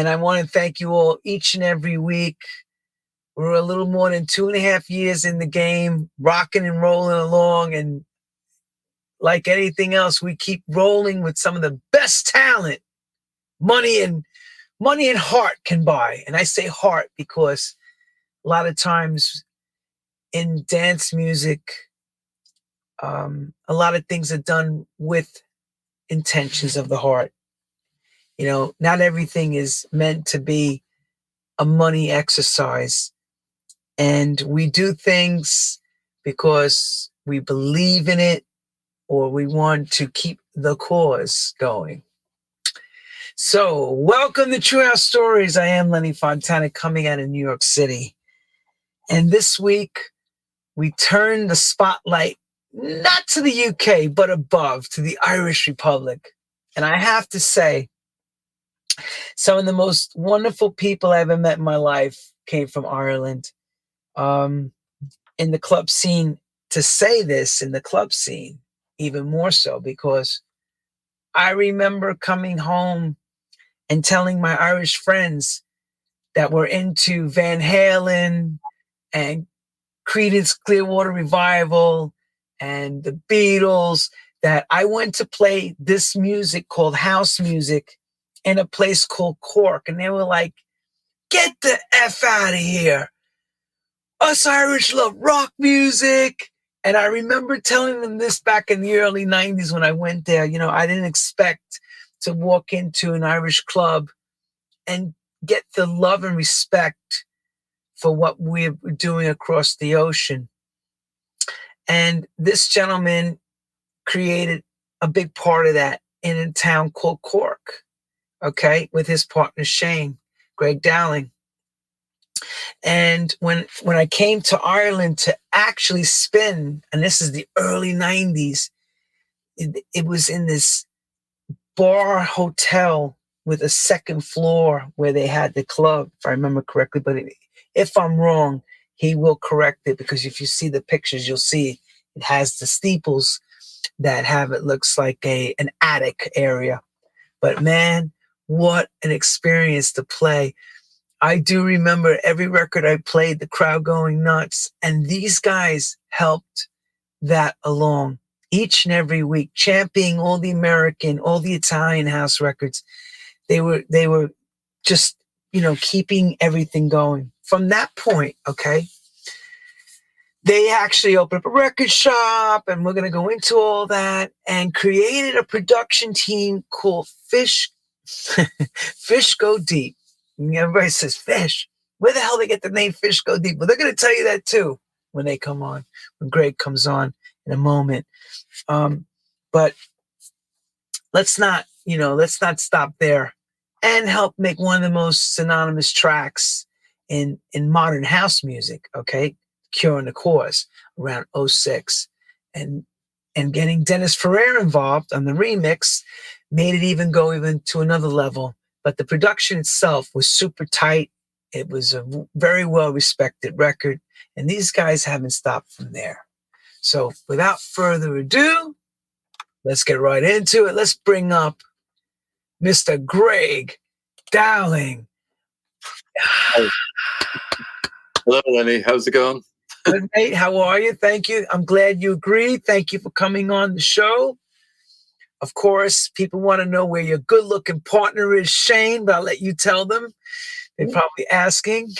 And I want to thank you all each and every week. We're a little more than 2.5 years in the game, rocking and rolling along. And like anything else, we keep rolling with some of the best talent money and heart can buy. And I say heart because a lot of times in dance music, a lot of things are done with intentions of the heart. Not everything is meant to be a money exercise. And we do things because we believe in it or we want to keep the cause going. So, welcome to True House Stories. I am Lenny Fontana coming out of New York City. And this week, we turn the spotlight not to the UK, but above to the Irish Republic. And I have to say, some of the most wonderful people I ever met in my life came from Ireland. In the club scene, to say this in the club scene, even more so, because I remember coming home and telling my Irish friends that were into Van Halen and Creedence Clearwater Revival and the Beatles, that I went to play this music called house music in a place called Cork. And they were like, get the F out of here. Us Irish love rock music. And I remember telling them this back in the early 90s when I went there. I didn't expect to walk into an Irish club and get the love and respect for what we're doing across the ocean. And this gentleman created a big part of that in a town called Cork, okay, with his partner Shane, Greg Dowling. And when I came to Ireland to actually spin, and this is the early 90s, it was in this bar hotel with a second floor where they had the club, if I remember correctly. But if I'm wrong, he will correct it, because if you see the pictures, you'll see it has the steeples that have, it looks like an attic area. But man, what an experience to play. I do remember every record I played, the crowd going nuts. And these guys helped that along each and every week, championing all the American, all the Italian house records. They were just, keeping everything going. From that point, okay, they actually opened up a record shop, and we're going to go into all that, and created a production team called Fish Go Deep. Everybody says Fish. Where the hell they get the name Fish Go Deep? Well, they're going to tell you that too when they come on, when Greg comes on in a moment. But let's not stop there and help make one of the most synonymous tracks in modern house music. Okay, Curing the Cause around 06, and getting Dennis Ferrer involved on the remix made it even to another level. But the production itself was super tight. It was a very well-respected record. And these guys haven't stopped from there. So without further ado, let's get right into it. Let's bring up Mr. Greg Dowling. Hello, Lenny. How's it going? Good, mate. How are you? Thank you. I'm glad you agreed. Thank you for coming on the show. Of course, people want to know where your good-looking partner is, Shane, but I'll let you tell them. They're probably asking.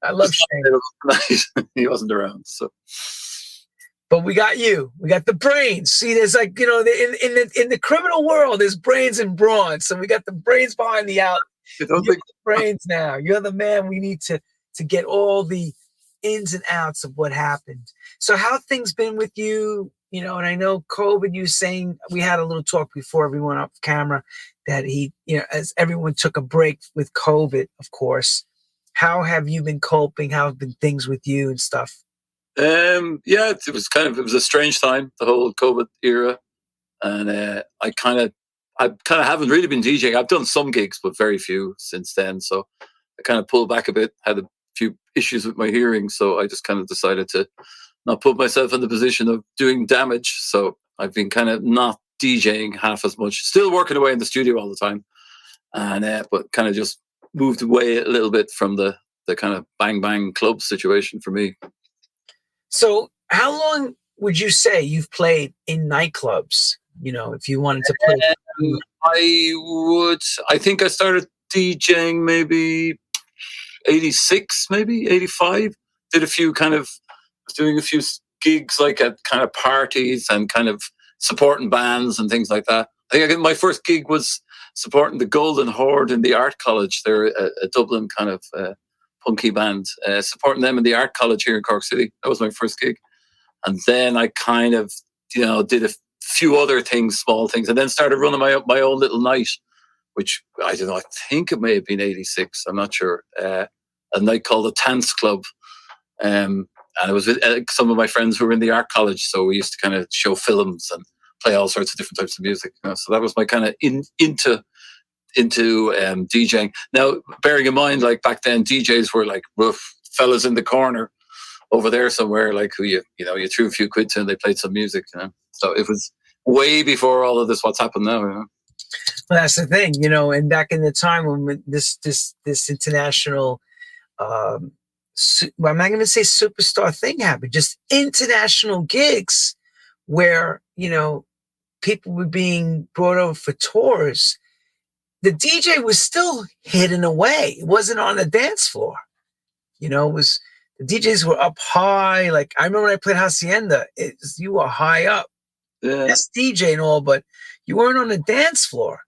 I love Shane. He wasn't around, so. But we got you. We got the brains. See, there's in the criminal world, there's brains and brawn. So we got the brains behind the out. You're the brains now. You're the man we need to get all the ins and outs of what happened. So how have things been with you? And I know COVID, you saying, we had a little talk before everyone off camera, that as everyone took a break with COVID, of course. How have you been coping? How have been things with you and stuff? Yeah, it was a strange time, the whole COVID era. And I kind of haven't really been DJing. I've done some gigs, but very few since then. So I kind of pulled back a bit, had a few issues with my hearing. So I just kind of decided to not put myself in the position of doing damage. So I've been kind of not DJing half as much, still working away in the studio all the time. And but kind of just moved away a little bit from the kind of bang bang club situation for me. So, how long would you say you've played in nightclubs? You know, if you wanted to put Um, I think I started DJing maybe 86, maybe 85. Did a few kind of, was doing a few gigs like at kind of parties and kind of supporting bands and things like that. I think my first gig was supporting the Golden Horde in the Art College. They're a Dublin kind of punky band, supporting them in the Art College here in Cork City. That was my first gig. And then I kind of, did a few other things, small things, and then started running my own little night, which I don't know, I think it may have been 86. I'm not sure. A night called the Tance Club. And it was with some of my friends who were in the art college. So we used to kind of show films and play all sorts of different types of music. So that was my kind of into DJing. Now, bearing in mind, like back then, DJs were like rough fellas in the corner over there somewhere, like who you threw a few quid to and they played some music. So it was way before all of this. What's happened now? Well, that's the thing, and back in the time when this international, well, I'm not going to say superstar thing happened, just international gigs where, people were being brought over for tours. The DJ was still hidden away. It wasn't on the dance floor. It was, the DJs were up high. Like I remember when I played Hacienda, you were high up. Yeah. Yes, DJ and all, but you weren't on the dance floor.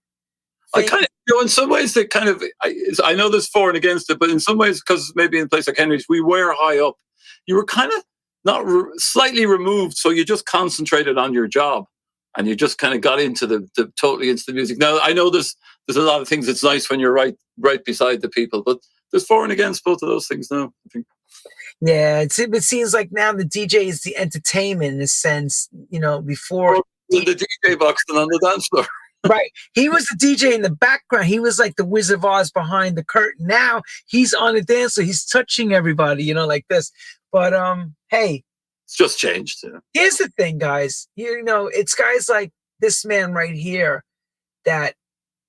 I kind of, in some ways, that kind of, I know there's for and against it, but in some ways, because maybe in a place like Henry's, we were high up. You were kind of not slightly removed, so you just concentrated on your job, and you just kind of got into the totally into the music. Now I know there's a lot of things that's nice when you're right beside the people, but there's for and against both of those things now, I think. Yeah, it seems like now the DJ is the entertainment in a sense. Before in the DJ box than on the dance floor. Right. He was the DJ in the background. He was like the Wizard of Oz behind the curtain. Now he's on the dance floor. He's touching everybody, like this. But hey. It's just changed. Yeah. Here's the thing, guys. It's guys like this man right here that,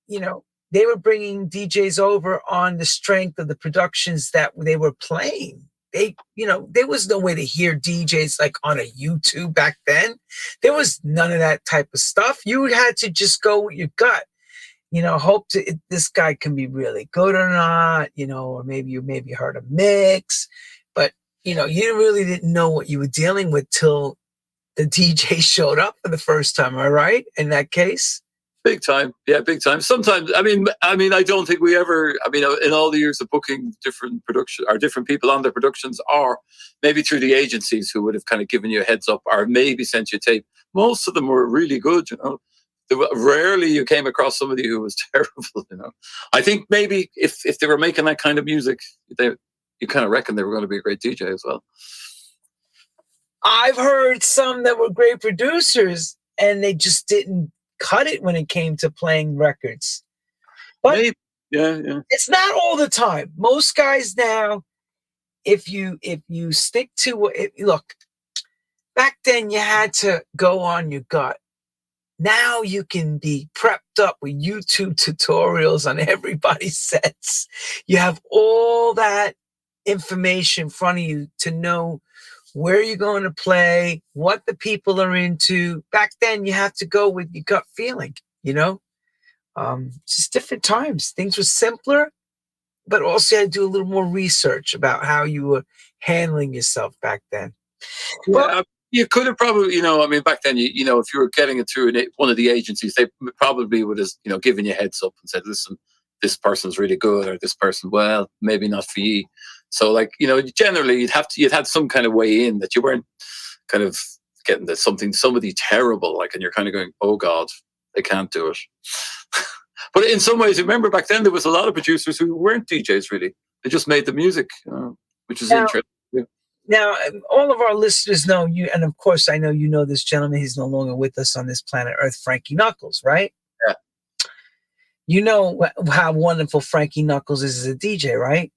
they were bringing DJs over on the strength of the productions that they were playing. There was no way to hear DJs like on a YouTube back then. There was none of that type of stuff. You had to just go with your gut, hope this guy can be really good or not, or maybe you heard a mix, but you really didn't know what you were dealing with till the DJ showed up for the first time. Am I right in that case? Big time. Yeah, big time. Sometimes, I mean, I don't think we ever, in all the years of booking different production or different people on their productions, or maybe through the agencies who would have kind of given you a heads up or maybe sent you tape. Most of them were really good, Rarely you came across somebody who was terrible, I think maybe if they were making that kind of music, you kind of reckon they were going to be a great DJ as well. I've heard some that were great producers and they just didn't cut it when it came to playing records. But maybe. Yeah. It's not all the time. Most guys now, if you stick to it, look, back then you had to go on your gut. Now you can be prepped up with YouTube tutorials on everybody's sets. You have all that information in front of you to know where you're going to play, what the people are into. Back then, you have to go with your gut feeling, It's just different times. Things were simpler, but also you had to do a little more research about how you were handling yourself back then. Well, you could have probably, back then, if you were getting it through one of the agencies, they probably would have, given you a heads up and said, listen, this person's really good, or this person, well, maybe not for you. So, generally, you'd had some kind of way in that you weren't kind of getting to somebody terrible, and you're kind of going, oh God, they can't do it. But in some ways, remember back then there was a lot of producers who weren't DJs really; they just made the music, which is interesting. Yeah. Now, all of our listeners know you, and of course, I know you know this gentleman. He's no longer with us on this planet Earth, Frankie Knuckles, right? Yeah. You know how wonderful Frankie Knuckles is as a DJ, right?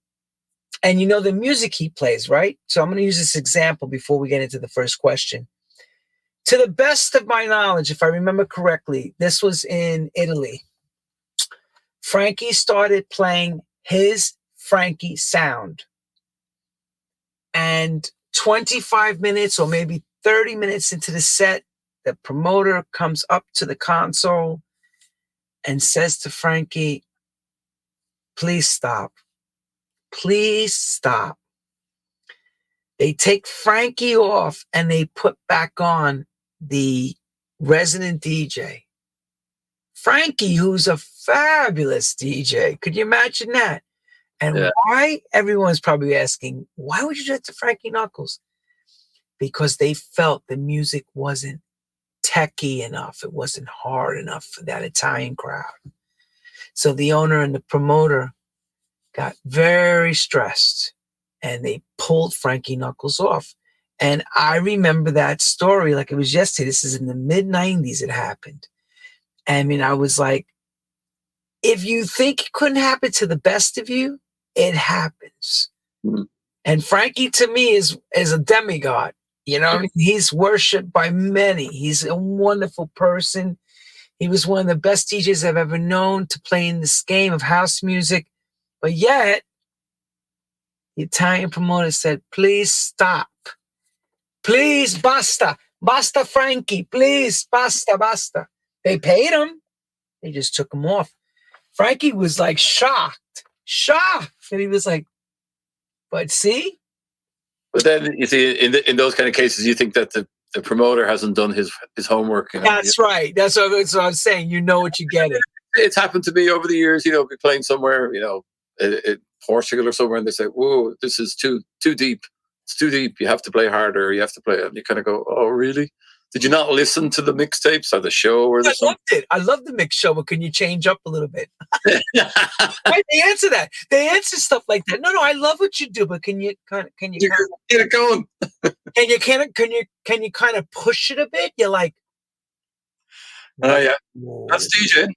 And you know the music he plays, right? So I'm going to use this example before we get into the first question. To the best of my knowledge, if I remember correctly, this was in Italy. Frankie started playing his Frankie sound. And 25 minutes or maybe 30 minutes into the set, the promoter comes up to the console and says to Frankie, please stop. Please stop. They take Frankie off and they put back on the resident DJ. Frankie, who's a fabulous DJ. Could you imagine that? And Yeah. why? Everyone's probably asking, why would you do that to Frankie Knuckles? Because they felt the music wasn't techy enough. It wasn't hard enough for that Italian crowd. So the owner and the promoter got very stressed and they pulled Frankie Knuckles off. And I remember that story like it was yesterday. This is in the mid-90s it happened. I mean, I was like, if you think it couldn't happen to the best of you, it happens. Mm-hmm. And Frankie to me is a demigod. You know, he's worshipped by many. He's a wonderful person. He was one of the best DJs I've ever known to play in this game of house music. But yet, the Italian promoter said, please stop. Please, basta. Basta, Frankie. Please, basta, basta. They paid him. They just took him off. Frankie was like shocked. And he was like, but see? But then you see, in those kind of cases, you think that the promoter hasn't done his homework. You know? That's right. That's what I'm saying. You know what you're getting. It's happened to me over the years. You know, be playing somewhere, you know, in Portugal or somewhere, and they say, "Whoa, this is too deep. It's too deep. You have to play harder. You have to play." And you kind of go, "Oh, really? Did you not listen to the mixtapes or the show or the?" I loved it. I love the mix show, but can you change up a little bit? Right? They answer that. They answer stuff like that. No, I love what you do, but can you get it going? Can you kind of push it a bit? You're like, oh yeah, that's DJing.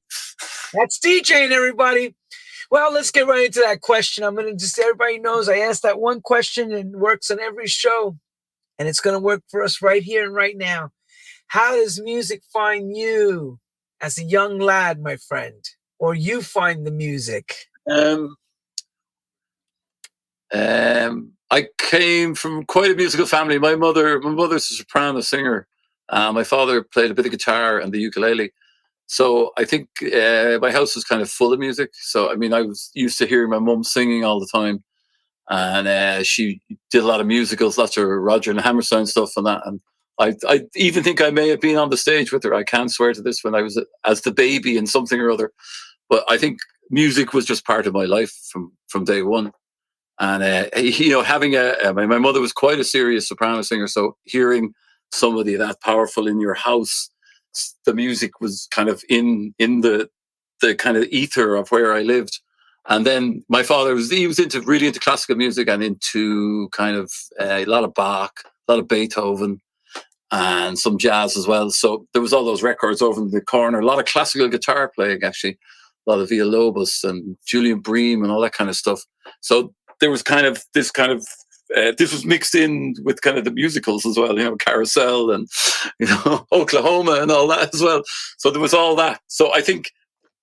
That's DJing, everybody. Well, let's get right into that question. I'm going to just, everybody knows I asked that one question and it works on every show. And it's going to work for us right here and right now. How does music find you as a young lad, my friend? Or you find the music? I came from quite a musical family. My mother's a soprano singer. My father played a bit of guitar and the ukulele. So I think my house was kind of full of music. So, I mean, I was used to hearing my mum singing all the time. And she did a lot of musicals, lots of Roger and Hammerstein stuff and that. And I even think I may have been on the stage with her. I can't swear to this, when I was as the baby in something or other. But I think music was just part of my life from day one. And you know, having my mother was quite a serious soprano singer, so hearing somebody that powerful in your house, the music was kind of in the kind of ether of where I lived. And then my father was really into classical music and into kind of a lot of Bach, a lot of Beethoven, and some jazz as well. So there was all those records over in the corner, a lot of classical guitar playing, actually, a lot of Villalobos and Julian Bream and all that kind of stuff. So there was kind of this was mixed in with kind of the musicals as well, you know, Carousel and, you know, Oklahoma and all that as well. So there was all that. So I think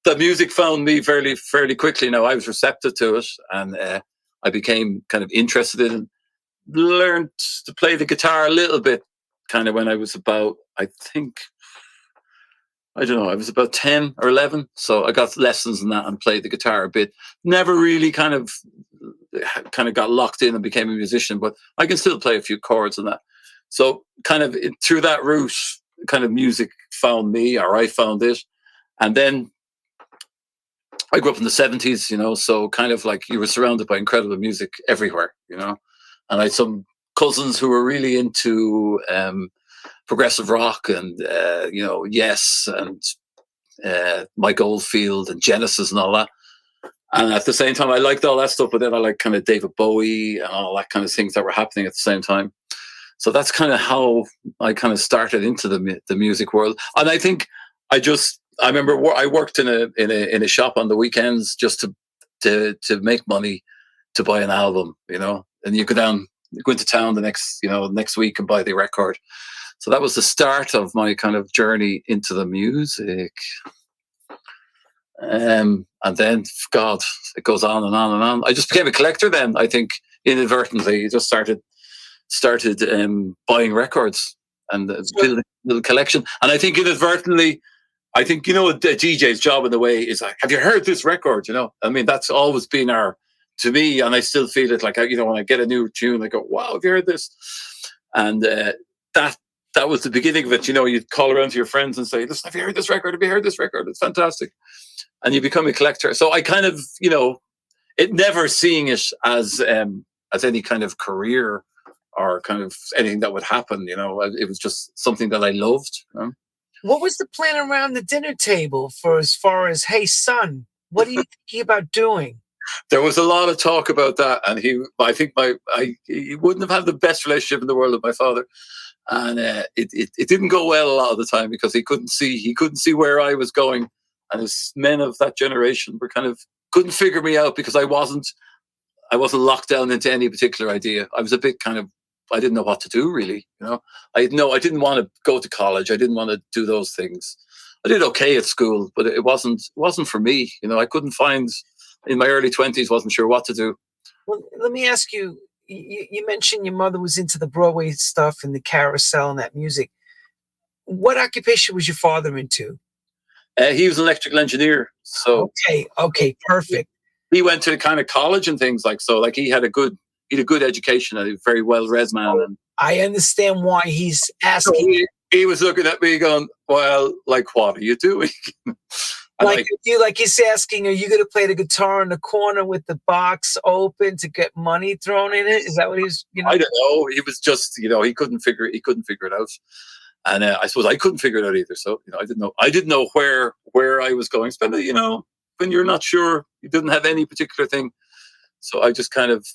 the music found me fairly quickly. Now I was receptive to it, and I became kind of interested in it. Learned to play the guitar a little bit kind of when I was about, I was about 10 or 11. So I got lessons in that and played the guitar a bit. Never really kind of got locked in and became a musician, but I can still play a few chords and that. So kind of through that route, kind of music found me, or I found it. And then I grew up in the 70s, you know, so kind of like you were surrounded by incredible music everywhere, you know. And I had some cousins who were really into progressive rock and, you know, Yes and Mike Oldfield and Genesis and all that. And at the same time, I liked all that stuff, but then I liked kind of David Bowie and all that kind of things that were happening at the same time. So that's kind of how I kind of started into the music world. And I think I remember I worked in a shop on the weekends just to make money to buy an album, you know. And you go into town the next week and buy the record. So that was the start of my kind of journey into the music. And then, God, it goes on and on and on. I just became a collector then. I think inadvertently, just started buying records and So, building a little collection. And I think inadvertently, I think the DJ's job in a way is like, have you heard this record? I mean, that's always been our to me, and I still feel it. Like when I get a new tune, I go, wow, have you heard this? And that that was the beginning of it. You'd call around to your friends and say, listen, have you heard this record? Have you heard this record? It's fantastic. And you become a collector. So I kind of, it never seeing it as any kind of career or kind of anything that would happen. It was just something that I loved. what was the plan around the dinner table for as far as, hey, son, what are you thinking about doing? There was a lot of talk about that, and I think he wouldn't have had the best relationship in the world with my father, and it didn't go well a lot of the time because he couldn't see where I was going, and his men of that generation were kind of couldn't figure me out because I wasn't locked down into any particular idea. I was a bit kind of I didn't know what to do really. I didn't want to go to college. I didn't want to do those things. I did okay at school, but it wasn't for me. I couldn't find in my early 20s, wasn't sure what to do. Well, let me ask you, you mentioned your mother was into the Broadway stuff and the carousel and that music. What occupation was your father into? He was an electrical engineer. So Okay, perfect. He went to kind of college and things like so. Like he had a good education, a very well read man. And I understand why he's asking. so he was looking at me going, well, like, what are you doing? Like he's asking, are you going to play the guitar in the corner with the box open to get money thrown in it? Is that what he's? I don't know. He was just, he couldn't figure it out, and I suppose I couldn't figure it out either. So I didn't know where I was going. Especially when you're not sure, you didn't have any particular thing. So I just kind of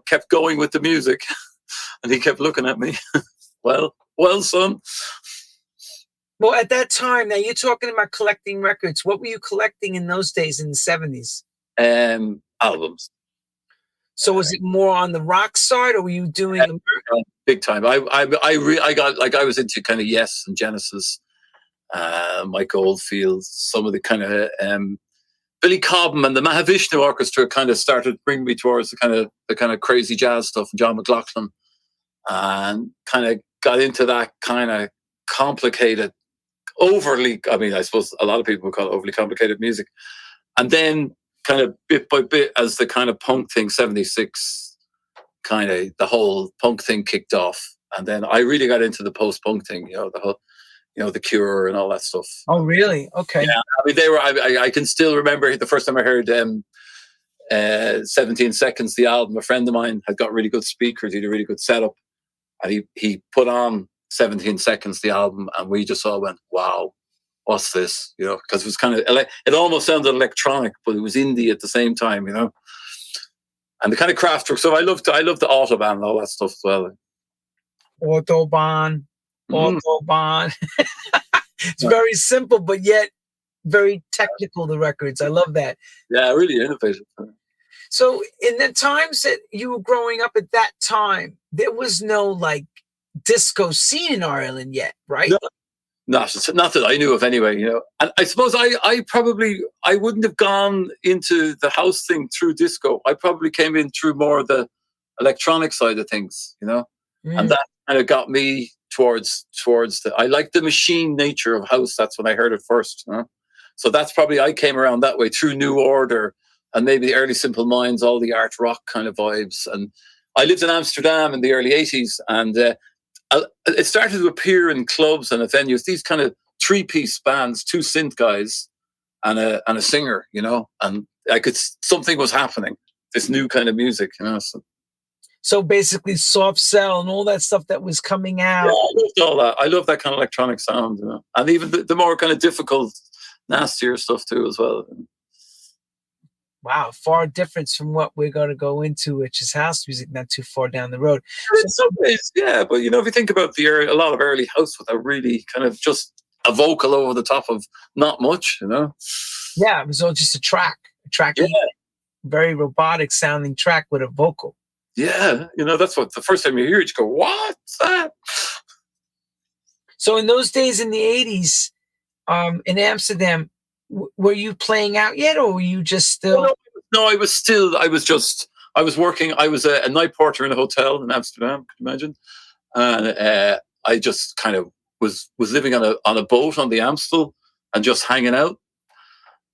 kept going with the music, and he kept looking at me. well, son. Well, at that time, now you're talking about collecting records. What were you collecting in those days in the 70s? Albums. So was it more on the rock side, or were you doing big time? I got like I was into kind of Yes and Genesis, Mike Oldfield, some of the kind of Billy Cobham and the Mahavishnu Orchestra kind of started bringing me towards the kind of crazy jazz stuff, and John McLaughlin, and kind of got into that kind of complicated. Overly, I mean, I suppose a lot of people would call it overly complicated music. And then kind of bit by bit as the kind of punk thing, 76, kind of the whole punk thing kicked off. And then I really got into the post-punk thing, the whole, the Cure and all that stuff. Oh, really? Okay. Yeah, I mean, they were, I can still remember the first time I heard 17 Seconds, the album. A friend of mine had got really good speakers, he had a really good setup. And he put on 17 Seconds, the album, and we just all went, wow, what's this? Because it was kind of, it almost sounded electronic, but it was indie at the same time, and the kind of craft work. So I loved the Autobahn and all that stuff as well. Autobahn. It's very simple, but yet very technical, the records. I love that. Yeah, really innovative. So in the times that you were growing up at that time, there was no like disco scene in Ireland yet, right? No, not that I knew of anyway, And I suppose I wouldn't have gone into the house thing through disco. I probably came in through more the electronic side of things, and that kind of got me towards I like the machine nature of house. That's when I heard it first. So that's probably I came around that way through New Order and maybe the early Simple Minds, all the art rock kind of vibes. And I lived in Amsterdam in the early 80s, and it started to appear in clubs and at venues, these kind of 3-piece bands, 2 synth guys and a singer, and something was happening, this new kind of music, So basically soft cell and all that stuff that was coming out. Yeah, I loved all that. I love that kind of electronic sound, and even the more kind of difficult, nastier stuff too as well. Wow, far difference from what we're going to go into, which is house music, not too far down the road. In some ways, yeah, but if you think about a lot of early house with a really kind of just a vocal over the top of not much, Yeah, it was all just a track, yeah. Very robotic sounding track with a vocal. Yeah, that's what the first time you hear it, you go, what's that? So in those days in the 80s, in Amsterdam, Were you playing out yet, or were you just Oh, still? no, no, I was working. I was a night porter in a hotel in Amsterdam. Can you imagine? And I just kind of was living on a boat on the Amstel and just hanging out,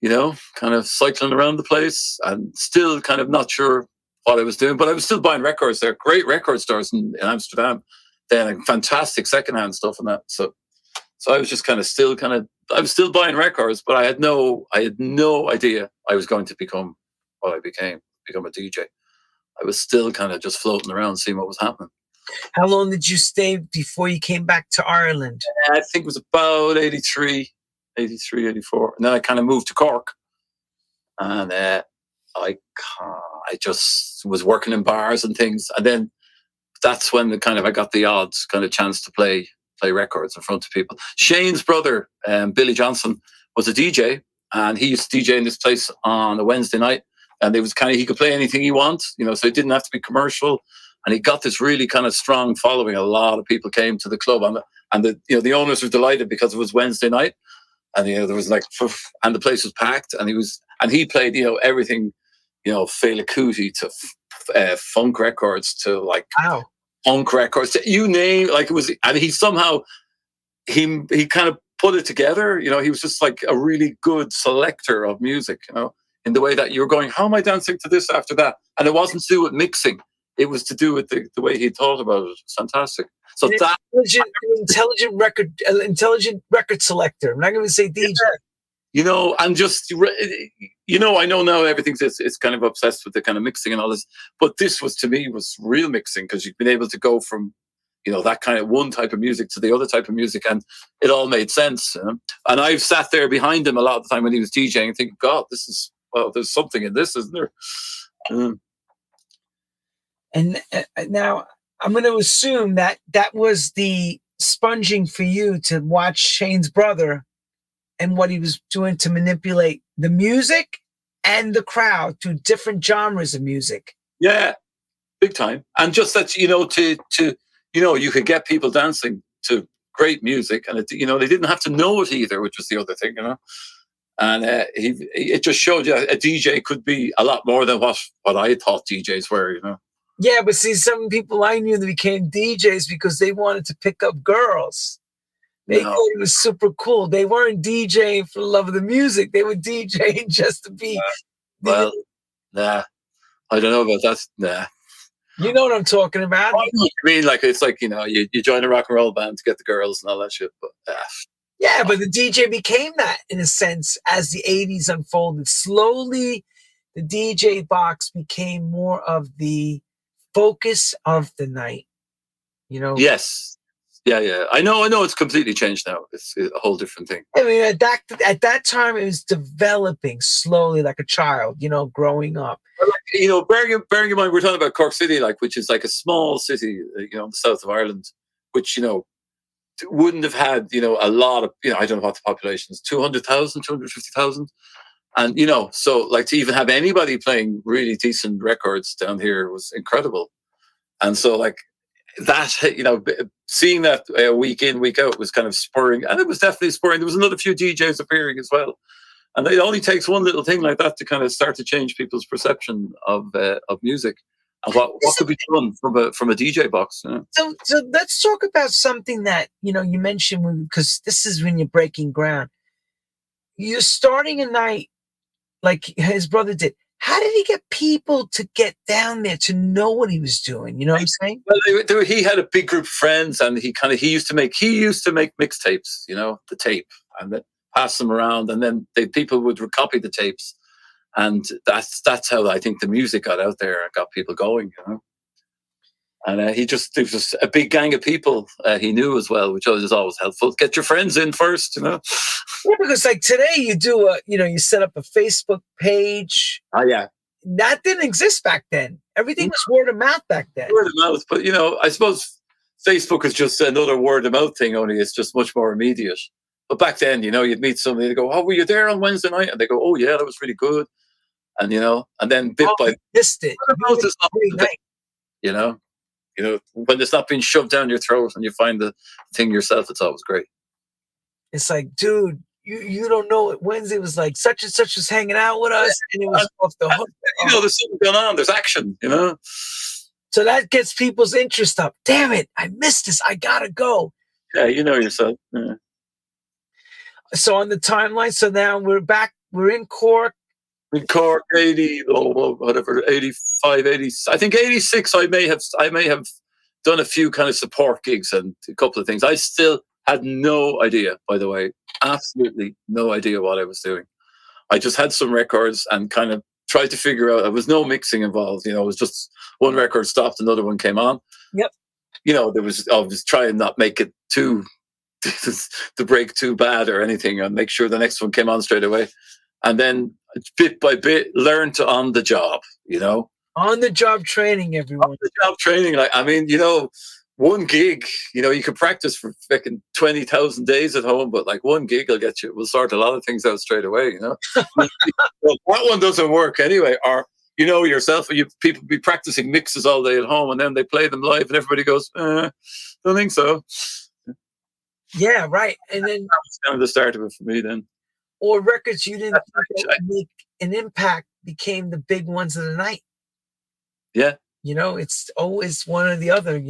kind of cycling around the place and still kind of not sure what I was doing, but I was still buying records. There are great record stores in Amsterdam, then like, fantastic secondhand stuff and that. So I was just I was still buying records, but I had no idea I was going to become what I become a DJ. I was still kind of just floating around, seeing what was happening. How long did you stay before you came back to Ireland? I think it was about 83, 84. And then I kind of moved to Cork. And I just was working in bars and things. And then that's when I got the odd kind of chance to play records in front of people. Shane's brother, Billy Johnson, was a DJ, and he used to DJ in this place on a Wednesday night. And it was he could play anything he wants, so it didn't have to be commercial. And he got this really kind of strong following. A lot of people came to the club, and the owners were delighted because it was Wednesday night, and there was and the place was packed, and he played everything, Fela Kuti to funk records to Wow. punk records to you name, it was, and he somehow he kind of put it together. He was just like a really good selector of music, in the way that you're going, how am I dancing to this after that? And it wasn't to do with mixing. It was to do with the way he thought about it. It's fantastic. So that intelligent record selector. I'm not going to say DJ. And just, I know now everything's it's kind of obsessed with the kind of mixing and all this, but this to me was real mixing, because you've been able to go from, that kind of one type of music to the other type of music, and it all made sense. And I've sat there behind him a lot of the time when he was DJing and thinking, God, there's something in this, isn't there? And now I'm going to assume that was the sponging for you to watch Shane's brother and what he was doing to manipulate the music and the crowd to different genres of music. Yeah, big time. And just that, you could get people dancing to great music, and they didn't have to know it either, which was the other thing, And it just showed you a DJ could be a lot more than what I thought DJs were, Yeah, but see, some people I knew that became DJs because they wanted to pick up girls. They thought it was super cool. They weren't DJing for the love of the music. They were DJing just to be. Nah, I don't know about that. Nah. You know what I'm talking about. I mean, it's like, you join a rock and roll band to get the girls and all that shit. But yeah, but the DJ became that in a sense as the 80s unfolded. Slowly, the DJ box became more of the focus of the night. Yes. Yeah. I know it's completely changed now. It's a whole different thing. I mean, at that time, it was developing slowly like a child, growing up. Bearing in mind, we're talking about Cork City, which is like a small city, in the south of Ireland, which, wouldn't have had, a lot of, I don't know what the population is, 200,000, 250,000. And, so to even have anybody playing really decent records down here was incredible. And so that, seeing that week in, week out was kind of spurring, and it was definitely spurring. There was another few DJs appearing as well. And it only takes one little thing like that to kind of start to change people's perception of music and what could be done from a DJ box. So let's talk about something that, you mentioned, because this is when you're breaking ground. You're starting a night like his brother did. How did he get people to get down there to know what he was doing? You know what I'm saying? Well, he had a big group of friends, and he used to make mixtapes, the tape, and then pass them around, and then people would copy the tapes, and that's how I think the music got out there and got people going, And there was just a big gang of people he knew as well, which was always helpful. Get your friends in first, Yeah, because today you do you set up a Facebook page. Oh yeah, that didn't exist back then. Everything was word of mouth back then. Word of mouth, but I suppose Facebook is just another word of mouth thing. Only it's just much more immediate. But back then, you'd meet somebody, they go, "Oh, were you there on Wednesday night?" And they go, "Oh yeah, that was really good." And and then bit by missed it. When it's not being shoved down your throat and you find the thing yourself, it's always great. It's like, dude, you don't know. Wednesday was like such and such was hanging out with us, and it was off the hook. There's something going on. There's action. So that gets people's interest up. Damn it! I missed this. I gotta go. Yeah, you know yourself. Yeah. So on the timeline, so now we're back. We're in Cork. In Cork, 80, whatever, 85, 80. I think 86. I may have done a few kind of support gigs and a couple of things. I still had no idea, by the way, absolutely no idea what I was doing. I just had some records and kind of tried to figure out. There was no mixing involved. It was just one record stopped, another one came on. Yep. I was trying not make it too to break too bad or anything, and make sure the next one came on straight away. And then bit by bit, learn to on the job. On the job training, everyone. On the job training, one gig. You can practice for fucking 20,000 days at home, but like one gig will sort a lot of things out straight away. Well, that one doesn't work anyway. Or yourself, people be practicing mixes all day at home, and then they play them live, and everybody goes, "Don't think so." Yeah, right. And then that was kind of the start of it for me then. Or records you didn't make an impact became the big ones of the night. Yeah. It's always one or the other,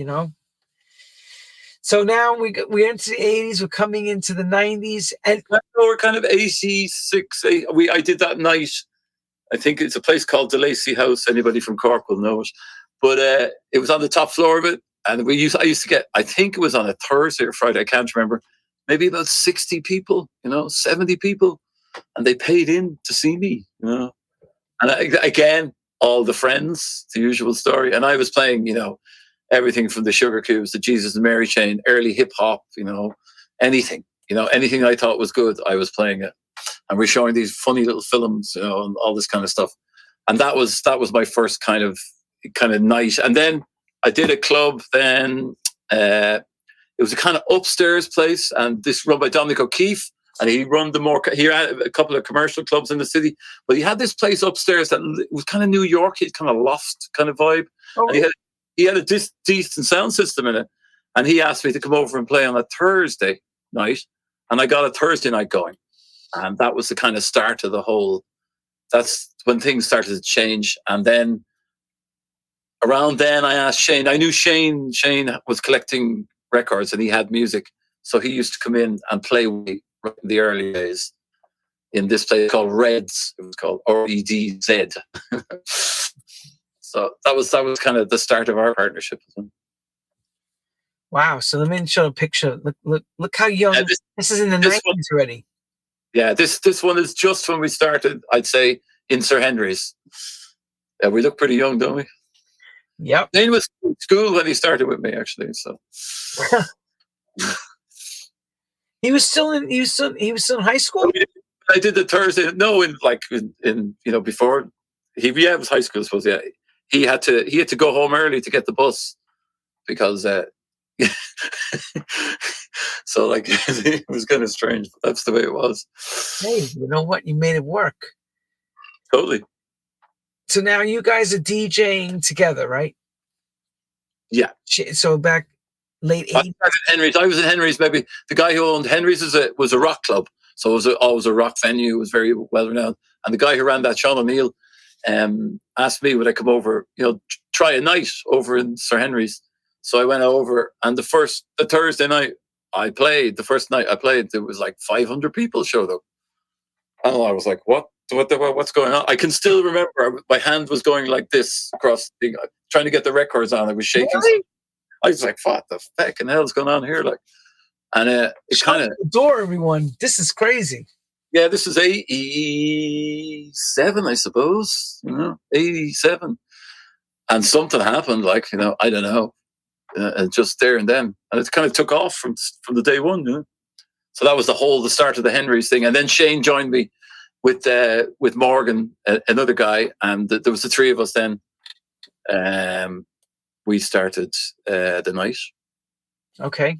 So now we're into the 80s, we're coming into the 90s. And we're kind of 86. I did that night. I think it's a place called the Lacey House. Anybody from Cork will know it. But it was on the top floor of it. And I used to get, I think it was on a Thursday or Friday, I can't remember, maybe about 60 people, 70 people. And they paid in to see me, And again, all the friends, the usual story. And I was playing, everything from the Sugar Cubes, the Jesus and Mary Chain, early hip hop, anything, anything I thought was good, I was playing it. And we're showing these funny little films, and all this kind of stuff. And that was my first kind of night. And then I did a club then. It was a kind of upstairs place, and this run by Dominic O'Keefe. And he had a couple of commercial clubs in the city, but he had this place upstairs that was kind of New York, kind of loft kind of vibe. Oh. And he had a decent sound system in it. And he asked me to come over and play on a Thursday night. And I got a Thursday night going. And that was the kind of start of the whole, that's when things started to change. And then around then I asked Shane, I knew Shane was collecting records and he had music. So he used to come in and play with me in the early days in this place called Reds. It was called REDZ. So that was kind of the start of our partnership. Wow! So let me show a picture. Look how young this is in the 90s already. Yeah, this one is just when we started. I'd say in Sir Henry's. Yeah, we look pretty young, don't we? Yep. Shane was in school when he started with me, actually. So. He was still in high school. I did the Thursday. No, in before it was high school. I suppose. Yeah, he had to go home early to get the bus because so it was kind of strange, but that's the way it was. Hey, you know what? You made it work. Totally. So now you guys are DJing together, right? Yeah. So back late 80s. I was in Henry's. Maybe the guy who owned Henry's was a rock club, so it was always a rock venue. It was very well renowned. And the guy who ran that, Sean O'Neill, asked me would I come over, try a night over in Sir Henry's. So I went over, and the Thursday night I played, the first night I played, there was like 500 people showed up. And I was like, what's going on? I can still remember my hand was going like this across trying to get the records on. I was shaking. Really? I was like, what the fucking hell's going on here? And it's kind of the door, everyone. This is crazy. Yeah, this is 87, I suppose. 87. And something happened, I don't know. Just there and then. And it kind of took off from the day one, So that was the start of the Henry's thing. And then Shane joined me with Morgan, another guy, and there was the three of us then. We started the night. Okay.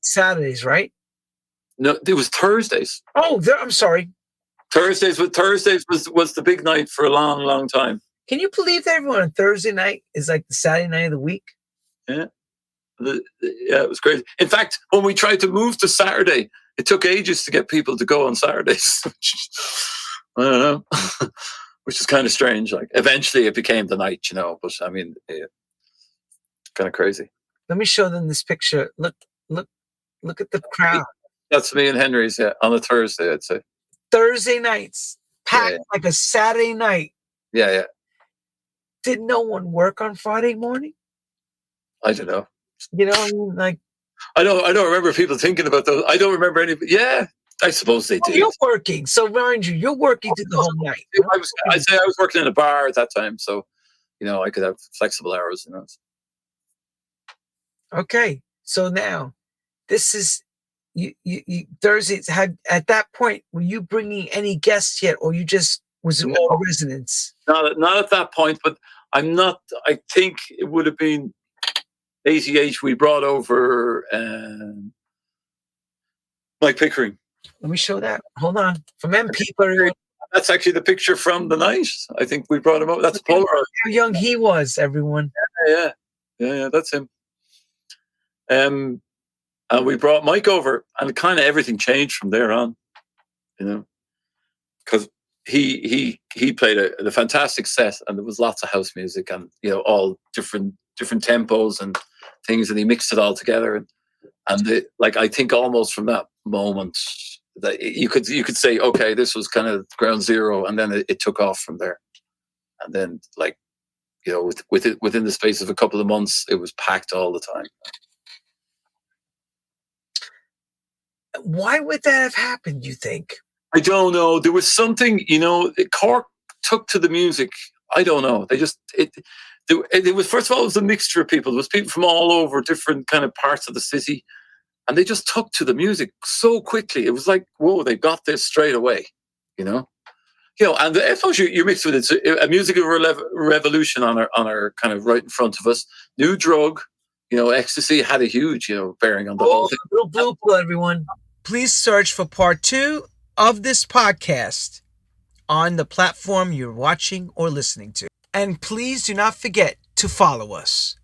Saturdays, right? No, it was Thursdays. Oh, I'm sorry. Thursdays was the big night for a long, long time. Can you believe that everyone on Thursday night is like the Saturday night of the week? Yeah. Yeah, it was crazy. In fact, when we tried to move to Saturday, it took ages to get people to go on Saturdays. I don't know, which is kind of strange. Like eventually, it became the night, But I mean, kind of crazy. Let me show them this picture. Look, look at the crowd. That's me and Henry's, on a Thursday, I'd say. Thursday nights, packed Yeah. like a Saturday night. Yeah. Did no one work on Friday morning? I don't know. Like I don't remember people thinking about those. I don't remember any. Yeah, I suppose they did. You're working, so mind you, you're working through the whole night. I'd say I was working in a bar at that time, so I could have flexible hours. Okay, so now this is you Thursdays. Had at that point, were you bringing any guests yet, or you just was it all residents? Not at that point, but I'm not. I think it would have been 88. We brought over Mike Pickering. Let me show that. Hold on. From MP, everyone. That's actually the picture from the night. I think we brought him over. That's Polaroid. How young he was, everyone. Yeah. That's him. And we brought Mike over, and kind of everything changed from there on. Because he played a fantastic set, and there was lots of house music, and all different tempos and things, and he mixed it all together, and I think almost from that moment that you could say, okay, this was kind of ground zero, and then it took off from there, and then within the space of a couple of months, it was packed all the time. Why would that have happened, you think? I don't know. There was something, Cork took to the music. I don't know. They just, it was, first of all, it was a mixture of people. There was people from all over different kind of parts of the city, and they just took to the music so quickly. It was like, whoa, they got this straight away, and I suppose you're mixed with it. It's a musical revolution on our kind of right in front of us. New drug, ecstasy had a huge, bearing on the whole thing. Little blue pill, everyone. Please search for part 2 of this podcast on the platform you're watching or listening to. And please do not forget to follow us.